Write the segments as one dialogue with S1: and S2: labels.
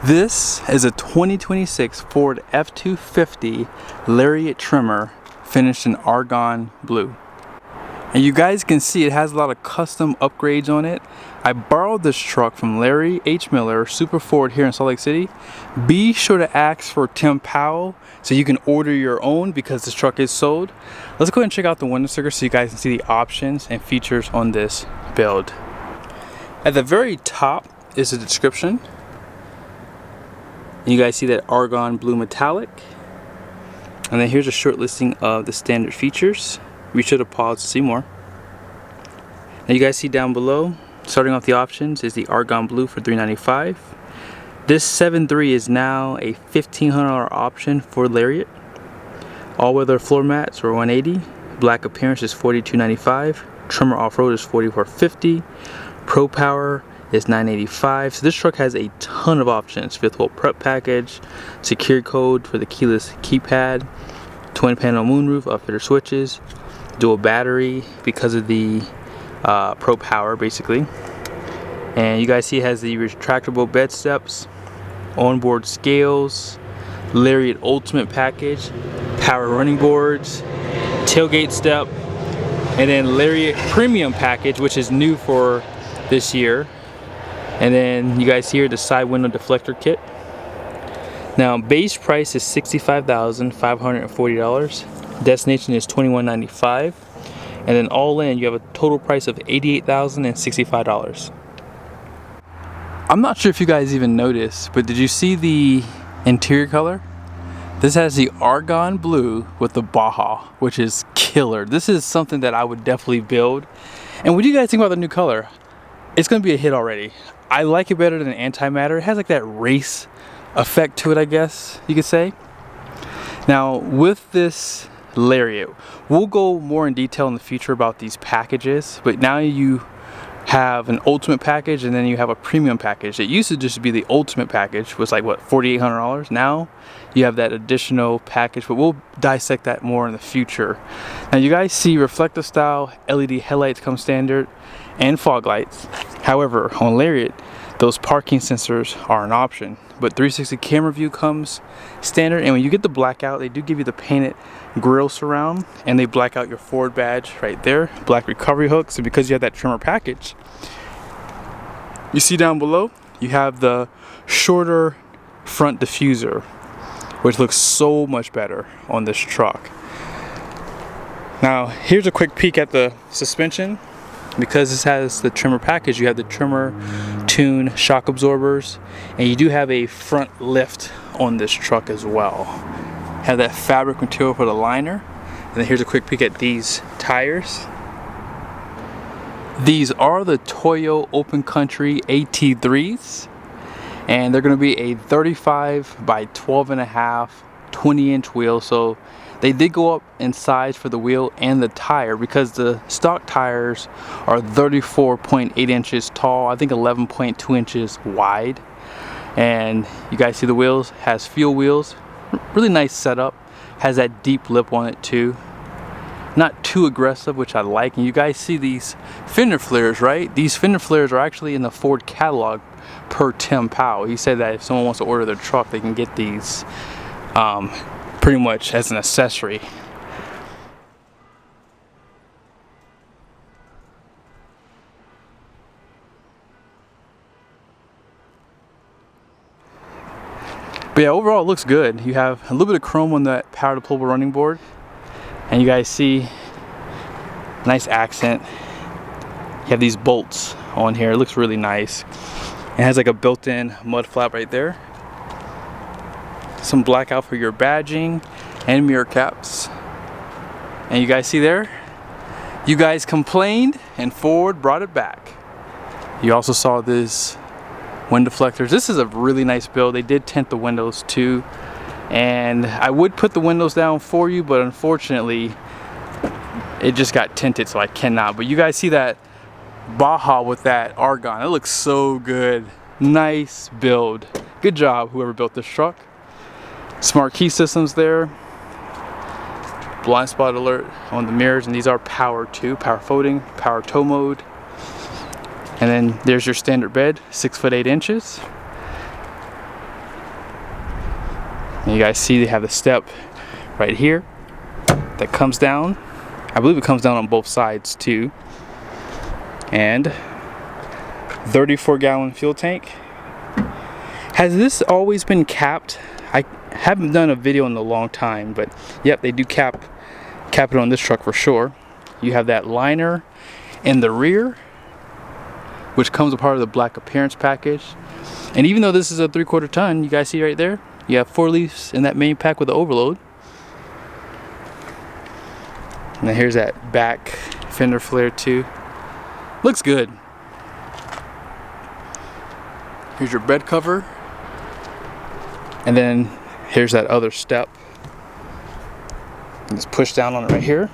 S1: This is a 2026 Ford F250 Lariat Tremor finished in Argon blue. And you guys can see it has a lot of custom upgrades on it. I borrowed this truck from Larry H. Miller, Super Ford here in Salt Lake City. Be sure to ask for Tim Powell so you can order your own because this truck is sold. Let's go ahead and check out the window sticker so you guys can see the options and features on this build. At the very top is the description. You guys see that Argon blue metallic. And then here's a short listing of the standard features. We should have paused to see more. Now you guys see down below, starting off the options is the Argon blue for $395. This 7.3 is now a $1,500 option for Lariat. All-weather floor mats are $180. Black appearance is $42.95. Tremor off-road is $44.50. Pro Power is $985. So this truck has a ton of options. Fifth wheel prep package, secure code for the keyless keypad, twin panel moonroof, upfitter switches, dual battery because of the Pro Power basically. And you guys see it has the retractable bed steps, onboard scales, Lariat Ultimate package, power running boards, tailgate step, and then Lariat Premium package, which is new for this year. And then you guys hear the side window deflector kit. Now base price is $65,540. Destination is $21.95. And then all in you have a total price of $88,065. I'm not sure if you guys even noticed, but did you see the interior color? This has the Argon blue with the Baja, which is killer. This is something that I would definitely build. And what do you guys think about the new color? It's gonna be a hit already. I like it better than antimatter. It has like that race effect to it, I guess you could say. Now with this Lariat, we'll go more in detail in the future about these packages, but now you have an ultimate package and then you have a premium package. It used to just be the ultimate package, was like what, $4,800. Now you have that additional package, but we'll dissect that more in the future. Now you guys see reflective style LED headlights come standard and fog lights. However, on Lariat, those parking sensors are an option, but 360 camera view comes standard. And when you get the blackout, they do give you the painted grille surround, and they black out your Ford badge right there, black recovery hooks. And because you have that Tremor package, you see down below you have the shorter front diffuser, which looks so much better on this truck. Now here's a quick peek at the suspension. Because this has the Tremor package, you have the Tremor Tune shock absorbers, and you do have a front lift on this truck as well. Have that fabric material for the liner. And then here's a quick peek at these tires. These are the Toyo Open Country AT3s, and they're going to be a 35 by 12.5 20-inch wheel. So they did go up in size for the wheel and the tire, because the stock tires are 34.8 inches tall, I think 11.2 inches wide. And you guys see the wheels, has fuel wheels, really nice setup, has that deep lip on it too. Not too aggressive, which I like. And you guys see these fender flares, right? These fender flares are actually in the Ford catalog per Tim Powell. He said that if someone wants to order their truck, they can get these pretty much as an accessory. But yeah, overall it looks good. You have a little bit of chrome on that power deployable running board, and you guys see nice accent. You have these bolts on here. It looks really nice. It has like a built-in mud flap right there. Some blackout for your badging and mirror caps. And you guys see there, you guys complained and Ford brought it back. You also saw this wind deflectors. This is a really nice build. They did tint the windows too, and I would put the windows down for you, but unfortunately it just got tinted, so I cannot. But you guys see that Baja with that Argon. It looks so good. Nice build. Good job whoever built this truck. Smart key systems there, blind spot alert on the mirrors, and these are power too, power folding, power tow mode. And then there's your standard bed, 6'8" And you guys see they have the step right here that comes down. I believe it comes down on both sides too. And 34-gallon fuel tank. Has this always been capped? I haven't done a video in a long time, but yep, they do cap it on this truck for sure. You have that liner in the rear, which comes a part of the black appearance package. And even though this is a 3/4 ton, you guys see right there, you have 4 leaves in that main pack with the overload. And then here's that back fender flare too. Looks good. Here's your bed cover. And then here's that other step. Just push down on it right here.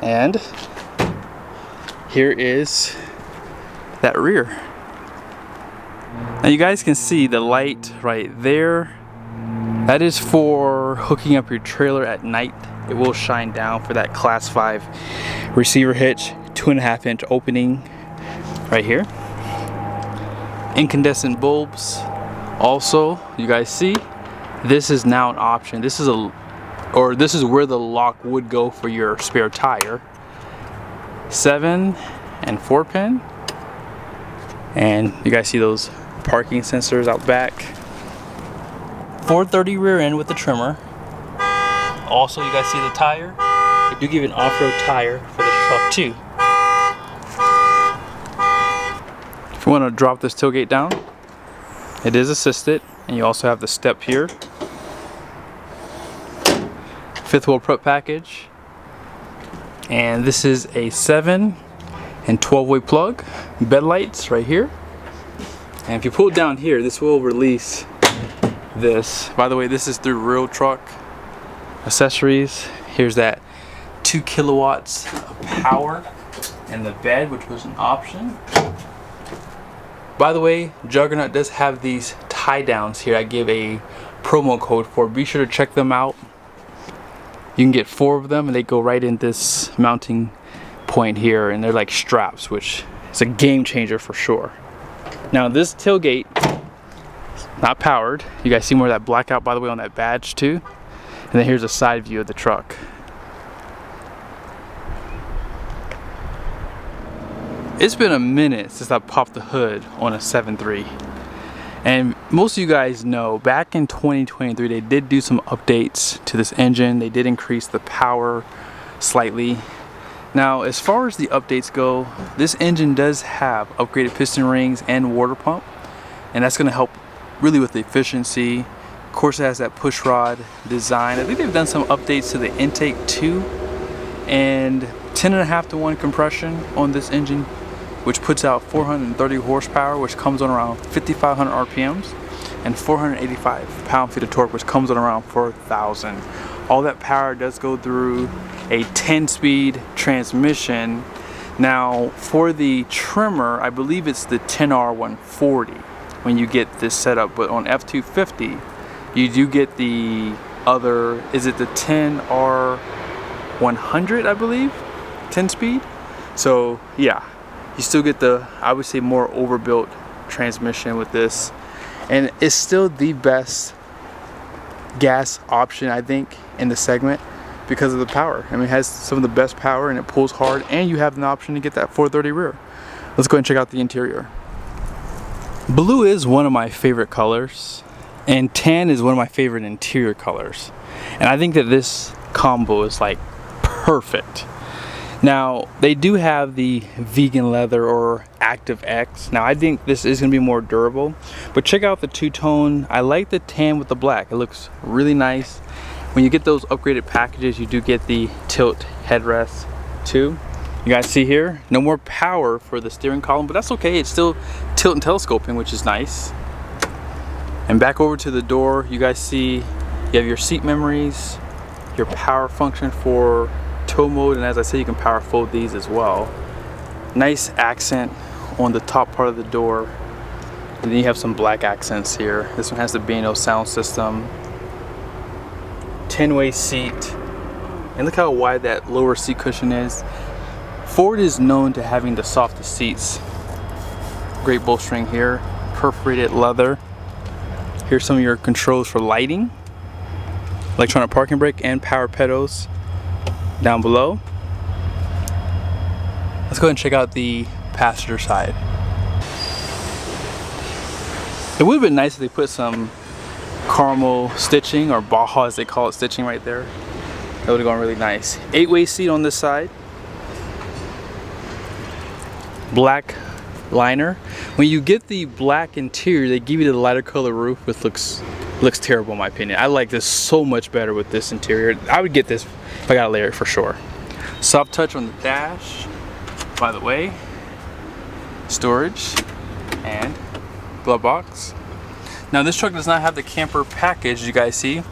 S1: And here is that rear. Now you guys can see the light right there. That is for hooking up your trailer at night. It will shine down for that class 5 receiver hitch, 2.5-inch opening right here. Incandescent bulbs. Also, you guys see, this is now an option. This is where the lock would go for your spare tire. 7 and 4 pin. And you guys see those parking sensors out back. 430 rear end with the Tremor. Also, you guys see the tire. They do give you an off-road tire for this truck too. If you want to drop this tailgate down, it is assisted, and you also have the step here. 5th wheel prep package, and this is a 7 and 12-way plug. Bed lights right here, and if you pull it down here, this will release this. By the way, this is through Real Truck Accessories. Here's that 2 kilowatts of power and the bed, which was an option. By the way, Juggernaut does have these tie downs here. I give a promo code for. Be sure to check them out. You can get 4 of them, and they go right in this mounting point here, and they're like straps, which is a game changer for sure. Now this tailgate is not powered. You guys see more of that blackout, by the way, on that badge too. And then here's a side view of the truck. It's been a minute since I popped the hood on a 7.3. And most of you guys know, back in 2023, they did do some updates to this engine. They did increase the power slightly. Now, as far as the updates go, this engine does have upgraded piston rings and water pump. And that's gonna help really with the efficiency. Of course, it has that push rod design. I think they've done some updates to the intake too. And 10.5 to 1 compression on this engine, which puts out 430 horsepower, which comes on around 5,500 RPMs, and 485 pound-feet of torque, which comes on around 4,000. All that power does go through a 10-speed transmission. Now, for the Tremor, I believe it's the 10R140 when you get this setup, but on F250, you do get the other, is it the 10R100, I believe? 10-speed? So, yeah. You still get the, I would say, more overbuilt transmission with this, and it's still the best gas option, I think, in the segment because of the power. I mean, it has some of the best power, and it pulls hard, and you have an option to get that 430 rear. Let's go ahead and check out the interior. Blue is one of my favorite colors, and tan is one of my favorite interior colors, and I think that this combo is like perfect. Now, they do have the vegan leather or Active X. Now, I think this is going to be more durable, but check out the two-tone. I like the tan with the black. It looks really nice. When you get those upgraded packages, you do get the tilt headrest too. You guys see here, no more power for the steering column, but that's okay. It's still tilt and telescoping, which is nice. And back over to the door, you guys see you have your seat memories, your power function for tow mode, and as I said, you can power fold these as well. Nice accent on the top part of the door, and then you have some black accents here. This one has the B&O sound system, 10-way seat, and look how wide that lower seat cushion is. Ford is known to having the softest seats. Great bolstering here. perforated leather. Here's some of your controls for lighting, electronic parking brake, and power pedals down below. Let's go ahead and check out the passenger side. It would have been nice if they put some caramel stitching, or Baja as they call it, stitching right there. That would have gone really nice. 8-way seat on this side. Black liner. When you get the black interior, they give you the lighter color roof, which looks terrible in my opinion. I like this so much better with this interior. I would get this if I got a Lariat for sure. Soft touch on the dash, by the way. Storage and glove box. Now this truck does not have the camper package, you guys see,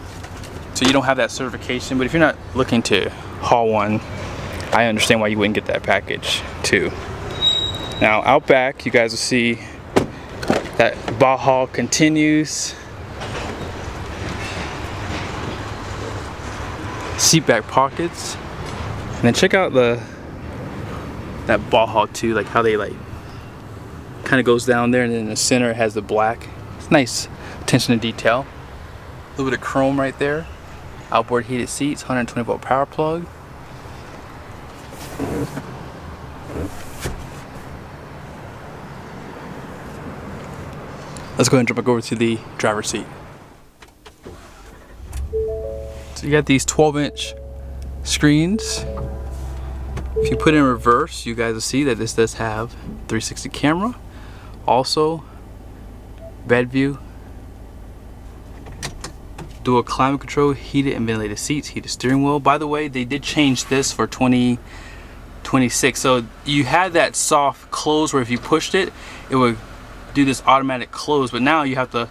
S1: so you don't have that certification, but if you're not looking to haul one, I understand why you wouldn't get that package too. Now out back, you guys will see that Baja continues. Seat back pockets. And then check out that Baja too, like how they kind of goes down there, and then in the center it has the black. It's nice attention to detail. A little bit of chrome right there. Outboard heated seats, 120 volt power plug. Let's go ahead and jump back over to the driver's seat. So you got these 12-inch screens. If you put it in reverse, you guys will see that this does have 360 camera. Also, bed view, dual climate control, heated and ventilated seats, heated steering wheel. By the way, they did change this for 2026. So you had that soft close where if you pushed it, it would do this automatic close, but now you have to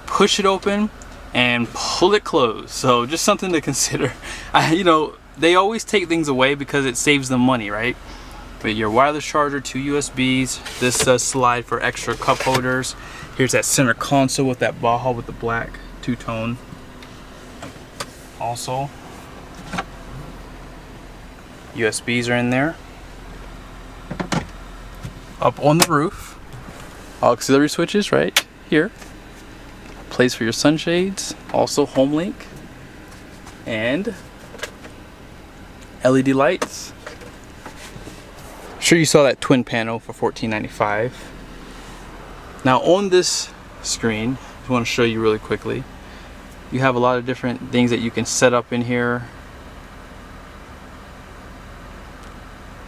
S1: push it open and pull it closed. So just something to consider. You know, they always take things away because it saves them money, right? But your wireless charger, 2 USBs. This does slide for extra cup holders. Here's that center console with that Baja with the black two-tone. Also, USBs are in there. Up on the roof, auxiliary switches right here. Place for your sunshades. Also HomeLink and LED lights. I'm sure you saw that twin panel for $14.95. Now on this screen, I just want to show you really quickly. You have a lot of different things that you can set up in here.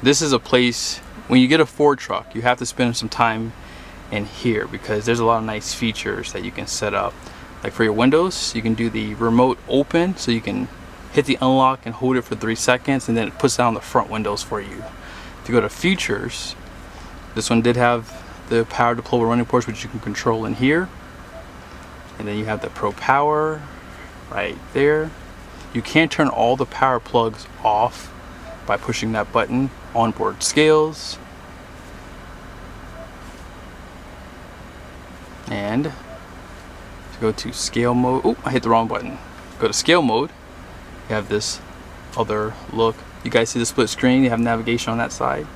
S1: This is a place, when you get a Ford truck, you have to spend some time in here because there's a lot of nice features that you can set up. Like for your windows, you can do the remote open, so you can hit the unlock and hold it for 3 seconds, and then it puts down the front windows for you. If you go to features, this one did have the power deployable running ports, which you can control in here. And then you have the Pro Power right there. You can turn all the power plugs off by pushing that button. Onboard scales. And to go to scale mode, oh, I hit the wrong button. Go to scale mode. You have this other look. You guys see the split screen? You have navigation on that side.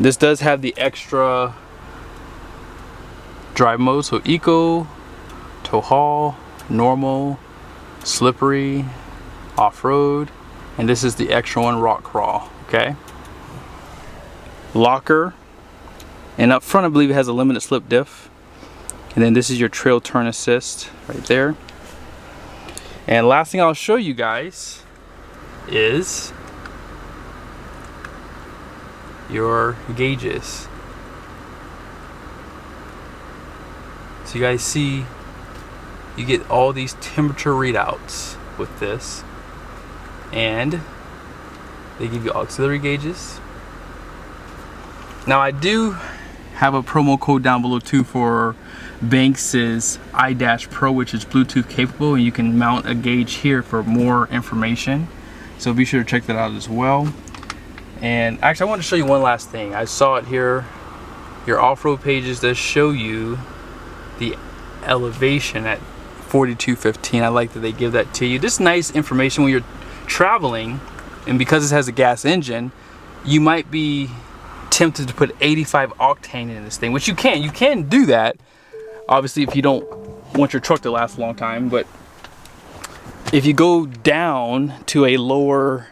S1: This does have the extra drive mode, so eco, tow haul, normal, slippery, off-road, and this is the extra one, rock crawl. Okay. Locker, and up front I believe it has a limited slip diff, and then this is your trail turn assist right there. And last thing I'll show you guys is your gauges. So you guys see, you get all these temperature readouts with this, and they give you auxiliary gauges. Now I do have a promo code down below too for Banks's iDash Pro, which is Bluetooth capable, and you can mount a gauge here for more information. So be sure to check that out as well. And actually I want to show you one last thing. I saw it here. Your off-road pages does show you the elevation at 4215. I like that they give that to you. This is nice information when you're traveling, and because this has a gas engine, you might be tempted to put 85 octane in this thing, which you can do that, obviously, if you don't want your truck to last a long time. But if you go down to a lower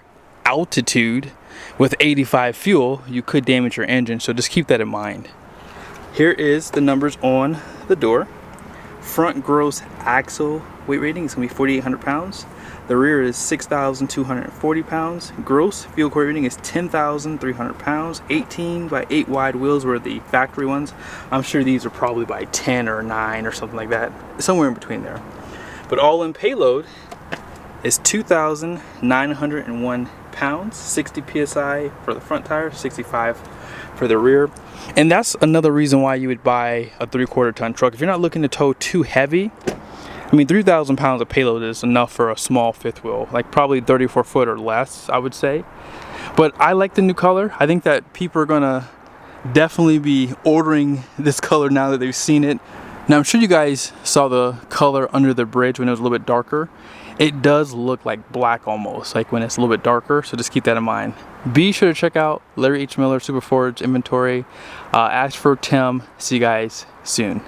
S1: altitude with 85 fuel, you could damage your engine, so just keep that in mind. Here is the numbers on the door. Front gross axle weight rating is going to be 4,800 pounds. The rear is 6,240 pounds. Gross fuel core rating is 10,300 pounds. 18 by 8 wide wheels were the factory ones. I'm sure these are probably by 10 or 9 or something like that. Somewhere in between there. But all in payload is 2,901 pounds. 60 psi for the front tire, 65 for the rear. And that's another reason why you would buy a 3/4 ton truck. If you're not looking to tow too heavy, I mean, 3,000 pounds of payload is enough for a small fifth wheel, like probably 34 foot or less, I would say. But I like the new color. I think that people are gonna definitely be ordering this color now that they've seen it. Now, I'm sure you guys saw the color under the bridge when it was a little bit darker. It does look like black almost, like when it's a little bit darker, so just keep that in mind. Be sure to check out Larry H. Miller Super Forge inventory. Ask for Tim. See you guys soon.